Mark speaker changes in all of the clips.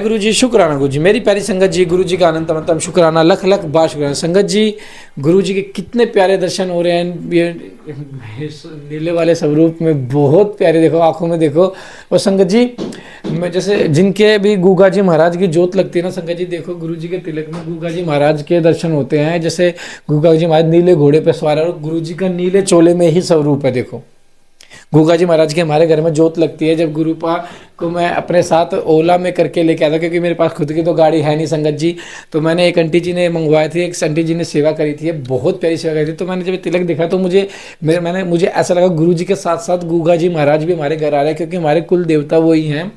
Speaker 1: गुरु जी, शुक्राना गुरु जी। मेरी प्यारी संगत जी, गुरु जी का अनंत अनंतम शुक्राना, लख लख बार शुक्राना। संगत जी, गुरु जी के कितने प्यारे दर्शन हो रहे हैं ये नीले वाले स्वरूप में, बहुत प्यारे। देखो आंखों में देखो। और संगत जी, मैं जैसे जिनके भी गूगा जी महाराज की जोत लगती है ना संगत जी, देखो गुरु जी के तिलक में गूगा जी महाराज के दर्शन होते हैं। जैसे गूगा जी महाराज नीले घोड़े पे सवार है और गुरु जी का नीले चोले में ही स्वरूप है। देखो गूगा जी महाराज के हमारे घर में जोत लगती है। जब गुरुपा को मैं अपने साथ ओला में करके लेके आया था, क्योंकि मेरे पास खुद की तो गाड़ी है नहीं संगत जी, तो मैंने एक आंटी जी ने मंगवाई थी, एक आंटी जी ने सेवा करी थी, बहुत प्यारी सेवा करी थी। तो मैंने जब तिलक देखा तो मुझे ऐसा लगा गुरु जी के साथ साथ गूगा जी महाराज भी हमारे घर आ रहे हैं, क्योंकि हमारे कुल देवता वही हैं।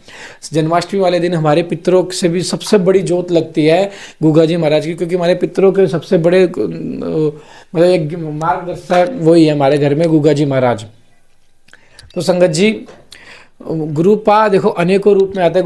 Speaker 1: जन्माष्टमी वाले दिन हमारे पितरों से भी सबसे बड़ी जोत लगती है गूगा जी महाराज की, क्योंकि हमारे पितरों के सबसे बड़े मतलब एक मार्गदर्शक वही है हमारे घर में, गूगा जी महाराज। तो संगत जी, गुरुपा देखो अनेकों रूप में आता है।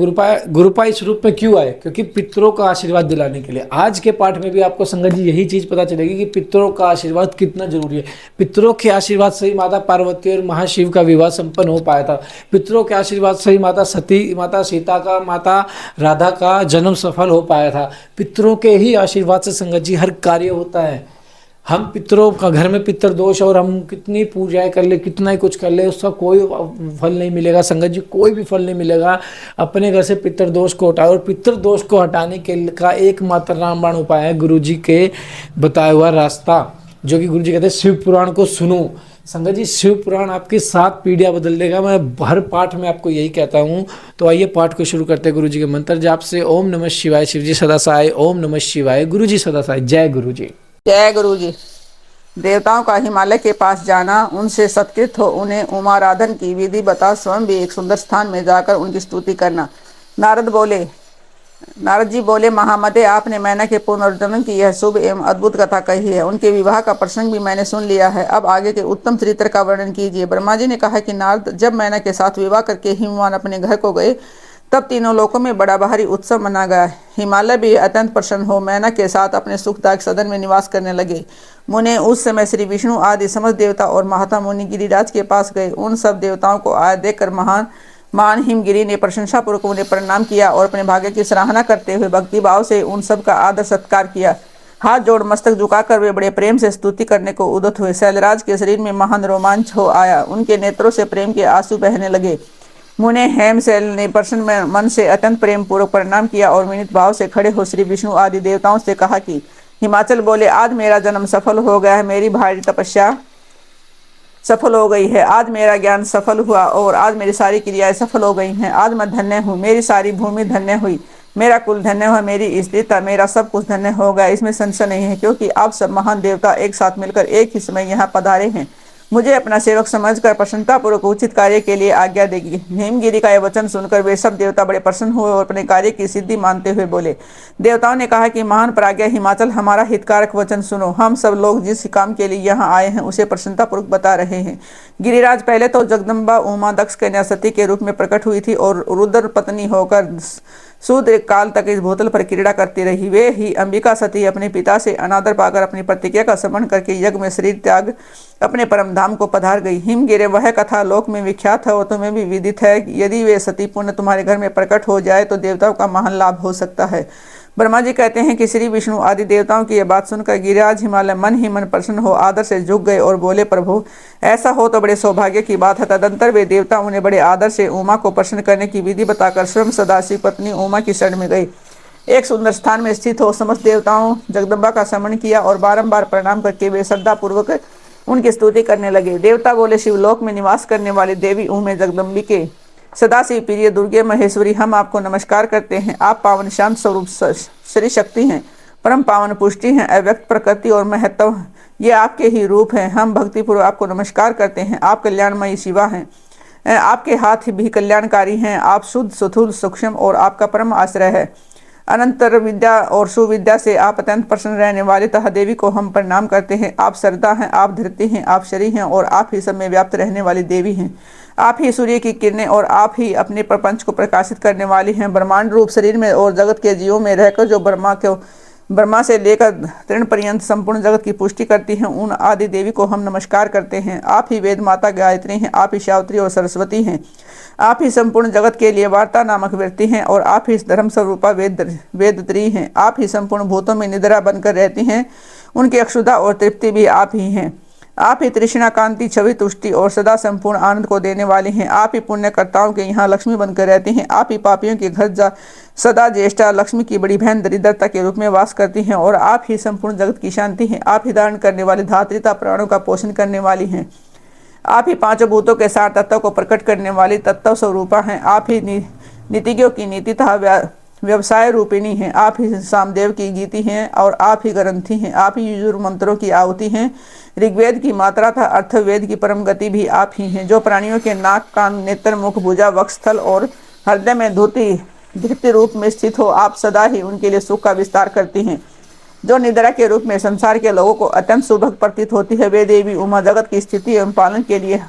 Speaker 1: गुरुपा इस रूप में क्यों आए? क्योंकि पितरों का आशीर्वाद दिलाने के लिए। आज के पाठ में भी आपको संगत जी यही चीज पता चलेगी कि पितरों का आशीर्वाद कितना जरूरी है। पितरों के आशीर्वाद से ही माता पार्वती और महाशिव का विवाह संपन्न हो पाया था। पितरों के आशीर्वाद से ही माता सीता का, माता राधा का जन्म सफल हो पाया था। पितरों के ही आशीर्वाद से संगत जी हर कार्य होता है। हम पितरों का घर में पितर दोष और हम कितनी पूजाएं कर ले, कितना ही कुछ कर ले, उसका कोई फल नहीं मिलेगा संगत जी, कोई भी फल नहीं मिलेगा। अपने घर से पितर दोष को हटाओ, और पितर दोष को हटाने के का एकमात्र रामबाण उपाय है गुरु जी के बताया हुआ रास्ता, जो कि गुरु जी कहते हैं शिव पुराण को सुनो। संगत जी, शिव पुराण आपकी 7 पीढ़ियां बदल देगा। मैं हर पाठ में आपको यही कहता हूँ। तो आइए पाठ को शुरू करते हैं गुरु जी के मंत्र जाप से। ओम नमः शिवाय। शिव जी सदा सहाय। ओम नमः शिवाय। गुरु जी सदा सहाय। जय गुरु जी।
Speaker 2: जय गुरु जी। देवताओं का हिमालय के पास जाना, उनसे सत्कृत हो उन्हें उमाराधन की विधि बता, स्वयं भी एक सुंदर स्थान में जाकर उनकी स्तुति करना। नारद जी बोले, महामते, आपने मैना के पुनर्जन्म की यह शुभ एवं अद्भुत कथा कही है। उनके विवाह का प्रसंग भी मैंने सुन लिया है। अब आगे के उत्तम चरित्र का वर्णन कीजिए। ब्रह्मा जी ने कहा कि नारद, जब मैना के साथ विवाह करके हिमवान अपने घर को गए, तब तीनों लोकों में बड़ा भारी उत्सव मना गया। हिमालय भी अत्यंत प्रसन्न हो मैना के साथ अपने सुखदायक सदन में निवास करने लगे। मुने उस समय श्री विष्णु आदि समस्त देवता और महात्मा मुनि गिरिराज के पास गए। उन सब देवताओं को आया देखकर महान हिमगिरी ने प्रशंसा पूर्वक उन्हें प्रणाम किया और अपने भाग्य की सराहना करते हुए भक्ति भाव से उन सब का आदर सत्कार किया। हाथ जोड़ मस्तक झुकाकर वे बड़े प्रेम से स्तुति करने को उद्यत हुए। शैलराज के शरीर में महान रोमांच हो आया। उनके नेत्रों से प्रेम के आंसू बहने लगे। मुने हेमशैल ने प्रसन्न मन से अत्यंत प्रेम पूर्वक प्रणाम किया और विनीत भाव से खड़े हो श्री विष्णु आदि देवताओं से कहा कि हिमाचल बोले, आज मेरा जन्म सफल हो गया है, मेरी भारी तपस्या सफल हो गई है, आज मेरा ज्ञान सफल हुआ और आज मेरी सारी क्रियाएं सफल हो गई हैं। आज मैं धन्य हूँ, मेरी सारी भूमि धन्य हुई, मेरा कुल धन्य हुआ, मेरी स्त्रीता, मेरा सब कुछ धन्य हो गया। इसमें संशय नहीं है, क्योंकि आप सब महान देवता एक साथ मिलकर एक ही समय यहाँ पधारे हैं। मुझे अपना सेवक समझकर प्रसन्नतापूर्वक उचित कार्य के लिए आज्ञा देगी। हेमगिरी का यह वचन सुनकर वे सब देवता बड़े प्रसन्न हुए और अपने कार्य की सिद्धि मानते हुए बोले। देवताओं ने कहा कि महान प्राज्ञ हिमाचल, हमारा हितकारक वचन सुनो। हम सब लोग जिस काम के लिए यहाँ आए हैं उसे प्रसन्नतापूर्वक बता रहे हैं। गिरिराज पहले तो जगदम्बा उमा दक्ष कन्या सती के रूप में प्रकट हुई थी और रुद्र पत्नी होकर सूद्र काल तक इस भूतल पर क्रीड़ा करती रही। वे ही अंबिका सती अपने पिता से अनादर पाकर अपनी प्रतिज्ञा का समन करके यज्ञ में शरीर त्याग अपने परम धाम को पधार गई। हिमगिरे वह कथा लोक में विख्यात है और तुम्हें भी विदित है। यदि वे सती पुण्य तुम्हारे घर में प्रकट हो जाए तो देवताओं का महान लाभ हो सकता है। ब्रह्मा जी कहते हैं कि श्री विष्णु आदि देवताओं की यह बात सुनकर गिरिराज हिमालय मन ही मन प्रसन्न हो आदर से झुक गए और बोले, प्रभु ऐसा हो तो बड़े सौभाग्य की बात है। तदंतर वे देवता उन्हें बड़े आदर से उमा को प्रसन्न करने की विधि बताकर स्वयं सदाशिव पत्नी उमा की शरण में गई। एक सुंदर स्थान में स्थित हो समस्त देवताओं जगदम्बा का स्मरण किया और बारंबार प्रणाम करके वे श्रद्धापूर्वक उनकी स्तुति करने लगे। देवता बोले, शिवलोक में निवास करने वाली देवी उमे जगदम्बिके, सदाशिव प्रिय दुर्गे महेश्वरी, हम आपको नमस्कार करते हैं। आप पावन शांत स्वरूप श्री शक्ति हैं, परम पावन पुष्टि हैं, अव्यक्त प्रकृति और महत्व ये आपके ही रूप हैं। हम भक्तिपूर्वक आपको नमस्कार करते हैं। आप कल्याणमयी शिवा हैं, आपके हाथ भी कल्याणकारी हैं। आप शुद्ध सुथुल सूक्ष्म और आपका परम आश्रय है। अनंतर विद्या और सुविद्या से आप अत्यंत प्रसन्न रहने वाले तथा देवी को हम प्रणाम करते हैं। आप श्रद्धा हैं, आप धृति हैं, आप शरी हैं और आप ही सब में व्याप्त रहने वाली देवी हैं। आप ही सूर्य की किरणें और आप ही अपने प्रपंच को प्रकाशित करने वाली हैं। ब्रह्मांड रूप शरीर में और जगत के जीवों में रहकर जो ब्रह्मा को ब्रह्मा से लेकर तृण पर्यंत संपूर्ण जगत की पुष्टि करती हैं, उन आदि देवी को हम नमस्कार करते हैं। आप ही वेद माता गायत्री हैं, आप ही शावत्री और सरस्वती हैं, आप ही संपूर्ण जगत के लिए वार्ता नामक व्यक्ति हैं और आप ही धर्म स्वरूपा वेदत्री हैं। आप ही संपूर्ण भूतों में निद्रा बनकर रहती हैं, उनकी अक्षुधा और तृप्ति भी आप ही हैं। आप ही तृष्णा कांति छवि तुष्टि और सदा संपूर्ण आनंद को देने वाले हैं। आप ही पुण्यकर्ताओं के यहाँ लक्ष्मी बनकर रहती हैं। आप ही पापियों के घर सदा ज्येष्ठा लक्ष्मी की बड़ी बहन दरिद्रता के रूप में वास करती हैं और आप ही संपूर्ण जगत की शांति हैं। आप ही धारण करने वाली धात्रिता प्राणों का पोषण करने वाली हैं। आप ही पांचों भूतों के सार तत्व को प्रकट करने वाली तत्व स्वरूपा हैं। आप ही नीतिज्ञों की नीति तथा व्यवसाय रूपिणी हैं। आप ही सामदेव की गीति हैं और आप ही ग्रंथि हैं। आप ही युजुर मंत्रों की आहुति हैं। ऋग्वेद की मात्रा था अर्थवेद की परम गति भी आप ही हैं, जो प्राणियों के नाक कान नेत्र मुख भुजा वक्षस्थल और हृदय में धृति रूप में स्थित हो आप सदा ही उनके लिए सुख का विस्तार करती हैं। जो निद्रा के रूप में संसार के लोगों को अत्यंत सुभग प्रतीत होती है, वे देवी उमा जगत की स्थिति एवं पालन के लिए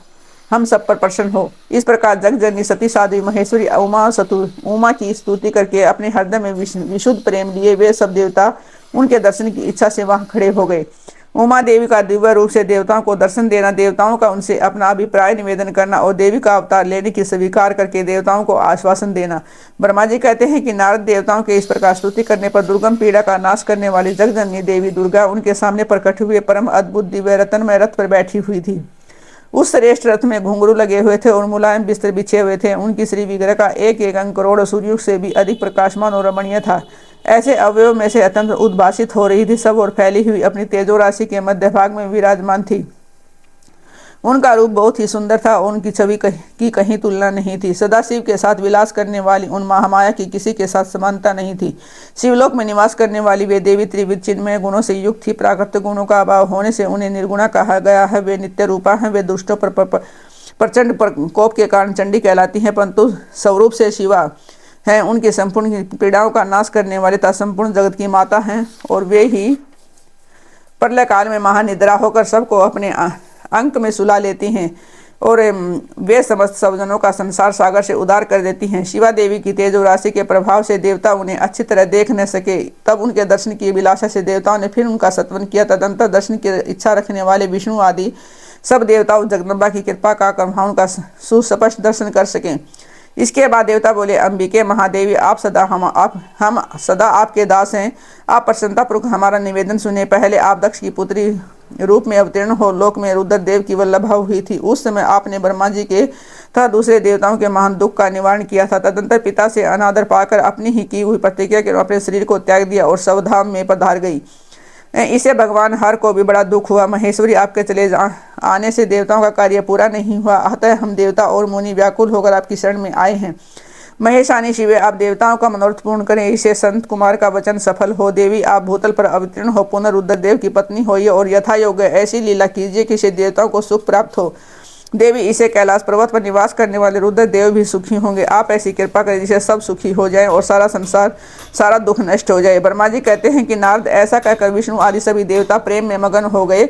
Speaker 2: हम सब पर प्रसन्न हो। इस प्रकार जगजननी सती साध्वी महेश्वरी उमा की स्तुति करके अपने हृदय में विशुद्ध प्रेम लिए वे सब देवता उनके दर्शन की इच्छा से वहां खड़े हो गए। उमा देवी का दिव्य रूप से देवताओं को दर्शन देना, देवताओं का उनसे अपना अभिप्राय निवेदन करना और देवी का अवतार लेने की स्वीकार करके देवताओं को आश्वासन देना। ब्रह्मा जी कहते हैं कि नारद देवताओं के इस प्रकार स्तुति करने पर दुर्गम पीड़ा का नाश करने वाली जगजननी देवी दुर्गा उनके सामने प्रकट हुए परम अद्भुत दिव्य रत्नमय रथ पर बैठी हुई थी। उस श्रेष्ठ रथ में घुंघरू लगे हुए थे और मुलायम बिस्तर बिछे हुए थे। उनकी श्री विग्रह का एक एक अंग करोड़ सूर्यों से भी अधिक प्रकाशमान और रमणीय था। ऐसे अवयव में से अत्यंत उद्भासित हो रही थी, सब और फैली हुई अपनी तेजो राशि के मध्य भाग में विराजमान थी। उनका रूप बहुत ही सुंदर था और उनकी छवि की कहीं तुलना नहीं थी। सदाशिव के साथ विलास करने वाली उन महामाया की किसी के साथ समानता नहीं थी। शिवलोक में निवास करने वाली वे देवी त्रिविध चिन्मय गुणों से युक्त थी। प्राकृतिक गुणों का अभाव होने से उन्हें निर्गुणा कहा गया है। वे नित्य रूपा हैं। वे दुष्टों पर प्रचंड कोप के कारण चंडी कहलाती हैं, परंतु स्वरूप से शिवा हैं। उनकी संपूर्ण पीड़ाओं का नाश करने वाले तथा संपूर्ण जगत की माता हैं और वे ही प्रलय काल में महानिद्रा होकर सबको अपने अंक में सुला लेती हैं और वे समस्त सज्जनों का संसार सागर से उद्धार कर देती हैं। शिवा देवी की तेजो राशि के प्रभाव से देवता उन्हें अच्छी तरह देख न सके, तब उनके दर्शन की अभिलाषा से देवताओं ने फिर उनका सत्वन किया। तदंतर दर्शन की इच्छा रखने वाले विष्णु आदि सब देवताओं जगदम्बा की कृपा का वहाँ उनका सुस्पष्ट दर्शन कर सकें। इसके बाद देवता बोले, अंबिके महादेवी हम सदा आपके दास हैं। आप प्रसन्नतापूर्वक हमारा निवेदन सुने। पहले आप दक्ष की पुत्री रूप में अवतीर्ण हो लोक में रुद्रदेव की वल्लभा हुई थी। उस समय आपने ब्रह्मा जी के तथा दूसरे देवताओं के महान दुख का निवारण किया था। तदंतर पिता से अनादर पाकर अपनी ही की हुई प्रतिज्ञा के अपने शरीर को त्याग दिया और स्वधाम में पधार गई। इसे भगवान हर को भी बड़ा दुख हुआ। महेश्वरी आपके चले आने से देवताओं का कार्य पूरा नहीं हुआ, अतः हम देवता और मुनि व्याकुल होकर आपकी शरण में आए हैं। महेशानी शिवे, आप देवताओं का मनोरथ पूर्ण करें, इसे संत कुमार का वचन सफल हो। देवी आप भूतल पर अवतीर्ण हो, पुनः रुद्रदेव की पत्नी होइए और यथा योग्य ऐसी लीला कीजिए कि इसे देवताओं को सुख प्राप्त हो। देवी इसे कैलाश पर्वत पर निवास करने वाले रुद्रदेव भी सुखी होंगे। आप ऐसी कृपा करें जिसे सब सुखी हो जाएं और सारा दुख नष्ट हो जाए। ब्रह्मा जी कहते हैं कि नारद ऐसा कहकर विष्णु आदि सभी देवता प्रेम में मगन हो गए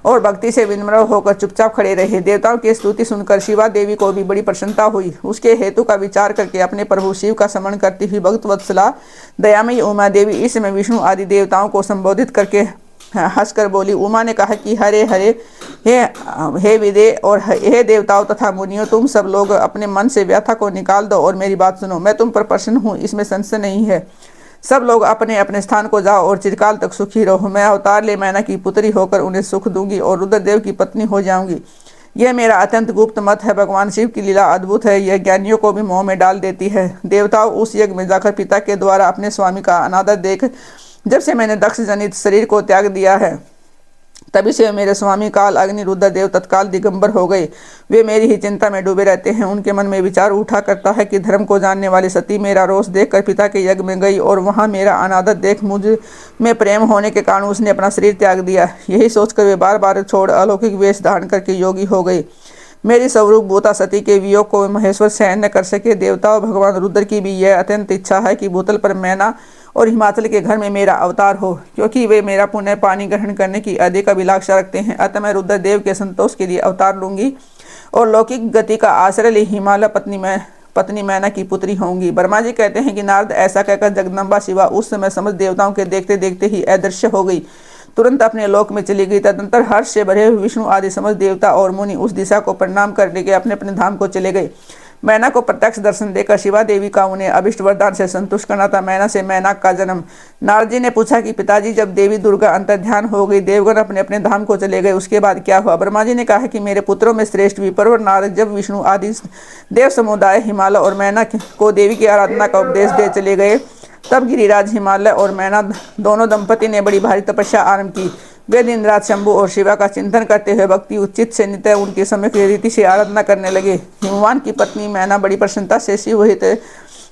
Speaker 2: और भक्ति से विनम्र होकर चुपचाप खड़े रहे। देवताओं की स्तुति सुनकर शिवा देवी को भी बड़ी प्रसन्नता हुई। उसके हेतु का विचार करके अपने प्रभु शिव का स्मरण करती हुई भक्त वत्सला दयामयी उमा देवी इस समय विष्णु आदि देवताओं को संबोधित करके हंसकर बोली। उमा ने कहा कि हरे हरे हे विदे और हे देवताओं तथा मुनियों, तुम सब लोग अपने मन से व्यथा को निकाल दो और मेरी बात सुनो। मैं तुम पर प्रसन्न हूँ, इसमें संशय नहीं है। सब लोग अपने अपने स्थान को जाओ और चिरकाल तक सुखी रहो। मैं अवतार ले मैना की पुत्री होकर उन्हें सुख दूंगी और रुद्रदेव की पत्नी हो जाऊंगी। यह मेरा अत्यंत गुप्त मत है। भगवान शिव की लीला अद्भुत है, यह ज्ञानियों को भी मोह में डाल देती है। देवताओं, उस यज्ञ में जाकर पिता के द्वारा अपने स्वामी का अनादर देख जब से मैंने दक्ष जनित शरीर को त्याग दिया है, तभी से मेरे स्वामी काल अग्नि रुद्रदेव तत्काल दिगंबर हो गए। वे मेरी ही चिंता में डूबे रहते हैं। उनके मन में विचार उठा करता है कि धर्म को जानने वाली सती मेरा रोष देखकर पिता के यज्ञ में गई और वहां मेरा अनादर देख मुझ में प्रेम होने के कारण उसने अपना शरीर त्याग दिया। यही सोचकर वे बार बार छोड़ अलौकिक वेश धारण करके योगी हो गई। मेरी स्वरूप भूता सती के वियोग को महेश्वर सहन न कर सके। देवता और भगवान रुद्र की भी यह अत्यंत इच्छा है कि भूतल पर मैना और हिमाचल के घर में मेरा अवतार हो, क्योंकि वे मेरा पुण्य पानी ग्रहण करने की अधिक अभिलाषा रखते हैं। अतः मैं रुद्रदेव के संतोष के लिए अवतार लूंगी और लौकिक गति का आश्रय ले हिमालय पत्नी में पत्नी मैना की पुत्री होंगी। ब्रह्मा जी कहते हैं कि नारद ऐसा कहकर जगदम्बा शिवा उस समय समस्त देवताओं के देखते देखते ही अदृश्य हो गई, तुरंत अपने लोक में चली गई। तदनंतर हर्ष से भरे हुए विष्णु आदि समस्त देवता और मुनि उस दिशा को प्रणाम करने के अपने अपने धाम को चले गए। मैना को प्रत्यक्ष दर्शन देकर शिवा देवी का उन्हें अभिष्ट वरदान से संतुष्ट करना था। मैना से मैनाक का जन्म। नारद जी ने पूछा कि पिताजी, जब देवी दुर्गा अंतर्ध्यान हो गई, देवगण अपने अपने धाम को चले गए, उसके बाद क्या हुआ? ब्रह्मा जी ने कहा कि मेरे पुत्रों में श्रेष्ठ विप्रवर नारद जब विष्णु आदि देव समुदाय हिमालय और मैना को देवी की आराधना का उपदेश दे चले गए, तब गिरिराज हिमालय और मैना दोनों दंपति ने बड़ी भारी तपस्या आरंभ की। वे दिन रात शंभु और शिवा का चिंतन करते हुए भक्ति उचित से नित्य उनके समय की रीति से आराधना करने लगे। हिमवान की पत्नी मैना बड़ी प्रसन्नता से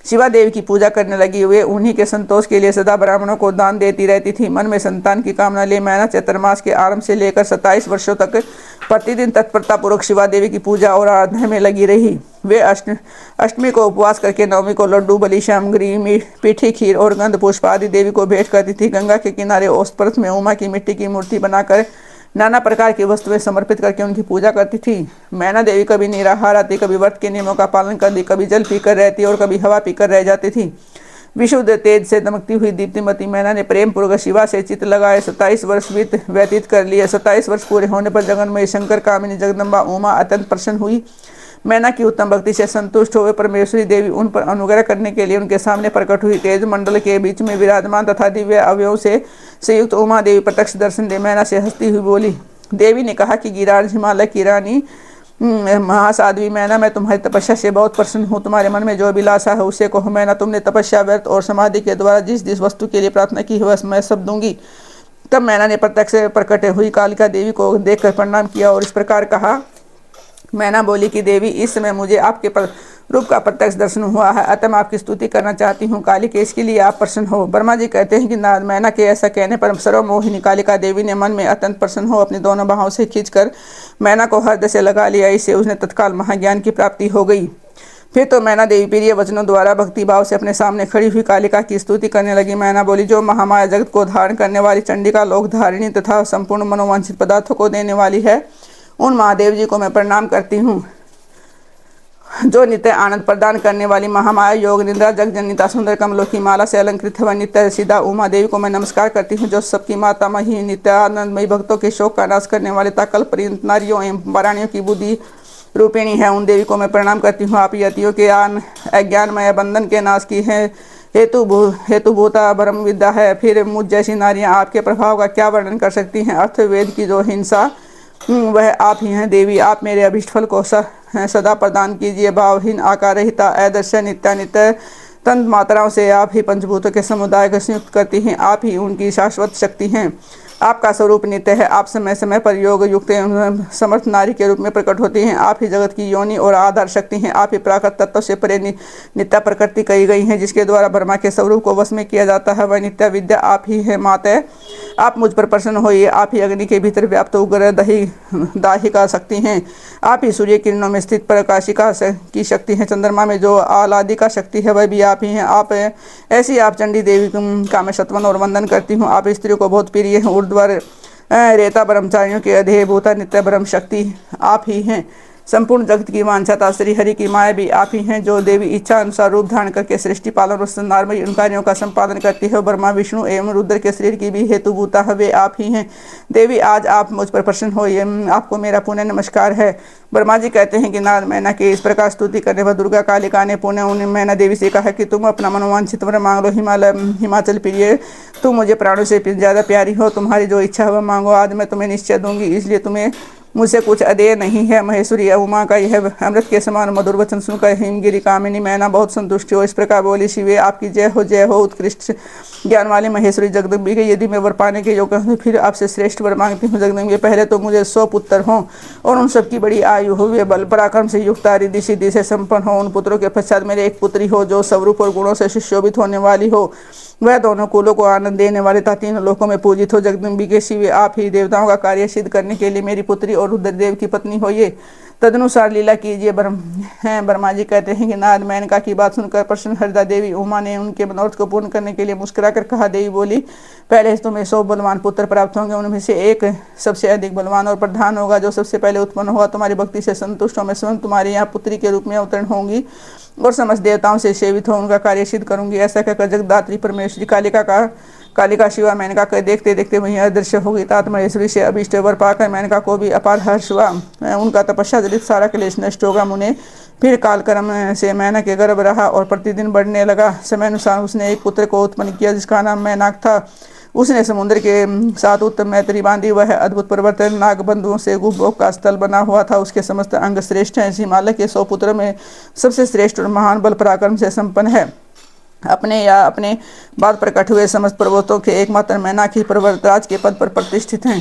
Speaker 2: शिवा देवी की पूजा करने लगी। वे उन्हीं के संतोष के लिए सदा ब्राह्मणों को दान देती रहती थी। मन में संतान की कामना ले मैना चैत्रमास के आरंभ से लेकर 27 वर्षों तक प्रतिदिन तत्परतापूर्वक शिवा देवी की पूजा और आराधना में लगी रही। वे अष्टमी को उपवास करके नवमी को लड्डू, बलि, सामग्री, पीठी, खीर और गंध पुष्प आदि देवी को भेंट करती थी। गंगा के किनारे औसपर्थ में उमा की मिट्टी की मूर्ति बनाकर नाना प्रकार की वस्तुएं समर्पित करके उनकी पूजा करती थी। मैना देवी कभी निराहार आती, कभी व्रत के नियमों का पालन करती, कभी जल पीकर रहती और कभी हवा पीकर रह जाती थी। विशुद्ध तेज से दमकती हुई दीप्तिमती मैना ने प्रेम पूर्वक शिवा से चित्त लगाए 27 वर्ष व्यतीत कर लिए। 27 वर्ष पूरे होने पर जगन्मयी शंकर कामिनी जगदम्बा उमा अत्यंत प्रसन्न हुई। मैना की उत्तम भक्ति से संतुष्ट हुए परमेश्वरी देवी उन पर अनुग्रह करने के लिए उनके सामने प्रकट हुई। तेज मंडल के बीच में विराजमान तथा दिव्य अवयवों से संयुक्त उमा देवी प्रत्यक्ष दर्शन दे मैना से हंसती हुई बोली। देवी ने कहा कि गिरिराज हिमालय की रानी महासाध्वी मैना, मैं तुम्हारी तपस्या से बहुत प्रसन्न हूँ। तुम्हारे मन में जो अभिलाषा है उसे कहो मैना। तुमने तपस्या, व्रत और समाधि के द्वारा जिस जिस वस्तु के लिए प्रार्थना की है मैं सब दूंगी। तब मैना ने प्रत्यक्ष प्रकट हुई कालिका देवी को देखकर प्रणाम किया और इस प्रकार कहा। मैना बोली कि देवी, इस समय मुझे आपके रूप का प्रत्यक्ष दर्शन हुआ है, अतः मैं आपकी स्तुति करना चाहती हूँ। कालिके, इसके लिए आप प्रसन्न हो। ब्रह्मा जी कहते हैं कि मैना के ऐसा कहने पर सर्वमोहिनी कालिका देवी ने मन में अत्यंत प्रसन्न हो अपनी दोनों बाहों से खींचकर मैना को हृदय से लगा लिया। इससे उसने तत्काल महाज्ञान की प्राप्ति हो गई। फिर तो मैना देवी प्रिय वचनों द्वारा भक्ति भाव से अपने सामने खड़ी हुई कालिका की स्तुति करने लगी। मैना बोली, जो महामाया जगत को धारण करने वाली चंडिका, लोक धारिणी तथा संपूर्ण मनोवांछित पदार्थों को देने वाली है, उन महादेव जी को मैं प्रणाम करती हूँ। जो नित्य आनंद प्रदान करने वाली महामाया, योग निद्रा, जग जनिता, सुंदर कमलों की माला से अलंकृत व नित्य सीधा उमा देवी को मैं नमस्कार करती हूँ। जो सबकी माता मही, नित्य आनंदमयी, भक्तों के शोक का नाश करने वाले ताकल्प पर्यंत नारियों एवं वाराणियों की बुद्धि रूपिणी है, उन देवी को मैं प्रणाम करती हूँ। आप यतियों के अज्ञानमय बंधन के नाश की है हेतुभूता ब्रह्म विद्या है। फिर मुझ जैसी नारियाँ आपके प्रभाव का क्या वर्णन कर सकती हैं? अर्थवेद की जो हिंसा वह आप ही हैं। देवी, आप मेरे अभिष्ट फल को सदा प्रदान कीजिए। भावहीन, आकार रहिता, अदृश्य, नित्य तंत्र मात्राओं से आप ही पंचभूतों के समुदाय को संयुक्त करती हैं। आप ही उनकी शाश्वत शक्ति हैं। आपका स्वरूप नित्य है। आप समय समय पर योग युक्त समर्थ नारी के रूप में प्रकट होती हैं। आप ही जगत की योनि और आधार शक्ति हैं। आप ही प्राकृत तत्व से परे नित्य प्रकृति कही गई हैं, जिसके द्वारा ब्रह्मा के स्वरूप को वश में किया जाता है। वह नित्य विद्या आप ही है। माता, आप मुझ पर प्रसन्न होइए। आप ही अग्नि के भीतर व्याप्त उग्र दाहिका शक्ति हैं। आप ही सूर्य किरणों में स्थित प्रकाशिका की शक्ति है। चंद्रमा में जो आह्लादिका शक्ति है वह भी आप ही हैं। आप ऐसी आप चंडी देवी का मैं शतवन और वंदन करती हूँ। आप स्त्रियों को बहुत प्रिय हैं। ऊर्ध्वर रेता ब्रह्मचारियों के अधेय भूता नित्य ब्रह्म शक्ति आप ही हैं। संपूर्ण जगत की वांछाता श्री हरि की माया भी आप ही हैं। जो देवी इच्छा अनुसार रूप धारण करके सृष्टि पालन और संहारमयी उन कार्यों का संपादन करती है। ब्रह्मा, विष्णु एवं रुद्र के शरीर की भी हेतुभूता है, वे आप ही हैं। देवी, आज आप मुझ पर प्रसन्न होइए। आपको मेरा पुण्य नमस्कार है। ब्रह्मा जी कहते हैं कि नारद मैना के इस प्रकार स्तुति करने पर दुर्गा कालिका ने पुण्य उन्हें मैना देवी से कहा कि तुम अपना मनोवांछित वर मांग लो। हिमाचल प्रिय, तुम मुझे प्राणों से ज़्यादा प्यारी हो। तुम्हारी जो इच्छा है वह मांगो, आज मैं तुम्हें निश्चय दूंगी। इसलिए तुम्हें मुझसे कुछ अदेय नहीं है। महेश्वरी उमा का यह अमृत के समान मधुर वचन सुनकर हिमगिरी कामिनी मैना बहुत संतुष्ट हो इस प्रकार बोली, शिवे आपकी जय हो उत्कृष्ट ज्ञान वाली महेश्वरी जगदम्बी के। यदि मैं वर पाने के योग्य हूँ फिर आपसे श्रेष्ठ वर मांगती हूँ। जगदम्बी, पहले तो मुझे 100 पुत्र हों और उन सबकी बड़ी आयु हो, वे बल पराक्रम से युक्त, रिद्धि सिद्धि से संपन्न हो। उन पुत्रों के पश्चात मेरे एक पुत्री हो जो स्वरूप और गुणों से सुशोभित होने वाली हो। वह दोनों कुलों को आनंद देने वाले तथा तीनों लोकों में पूजित हो। जगदम्बी के शिव, आप ही देवताओं का कार्य सिद्ध करने के लिए मेरी पुत्री और रुद्रदेव की पत्नी होइए। तदनुसार लीला कीजिए। ब्रह्मा जी कहते हैं कि नारद मेनका की बात सुनकर प्रसन्न हृदय देवी उमा ने उनके मनोरथ को पूर्ण करने के लिए मुस्कुराकर कहा। देवी बोली, पहले तुम्हें 100 बलवान पुत्र प्राप्त होंगे, उनमें से एक सबसे अधिक बलवान और प्रधान होगा, जो सबसे पहले उत्पन्न होगा। तुम्हारी भक्ति से संतुष्ट हो मैं स्वयं तुम्हारे यहाँ पुत्री के रूप में अवतरण होंगी और समस्त देवताओं से सेवित हो उनका कार्य सिद्ध करूंगी। ऐसा कहकर जगदात्री परमेश्वरी कालिका शिवा मेनका के देखते देखते वहीं अदृश्य हो गई। तात महेश्वरी से अभिष्ट वर पाकर मेनका को भी अपार हर्ष हुआ। उनका तपस्या जनित सारा क्लेश नष्ट होगा। मुने फिर कालक्रम से मैना के गर्भ रहा और प्रतिदिन बढ़ने लगा। समय अनुसार उसने एक पुत्र को उत्पन्न किया जिसका नाम मैनाक था। उसने समुद्र के साथ उत्तम मैत्री बांधी। वह अद्भुत परिवर्तन नाग बंधुओं से गुभोग का स्थल बना हुआ था। उसके समस्त अंग श्रेष्ठ हैं। हिमालय के 100 पुत्रों में सबसे श्रेष्ठ और महान बल पराक्रम से संपन्न है। अपने बाद प्रकट हुए समस्त पर्वतों के एकमात्र मैनाक ही पर्वतराज के पद पर प्रतिष्ठित हैं।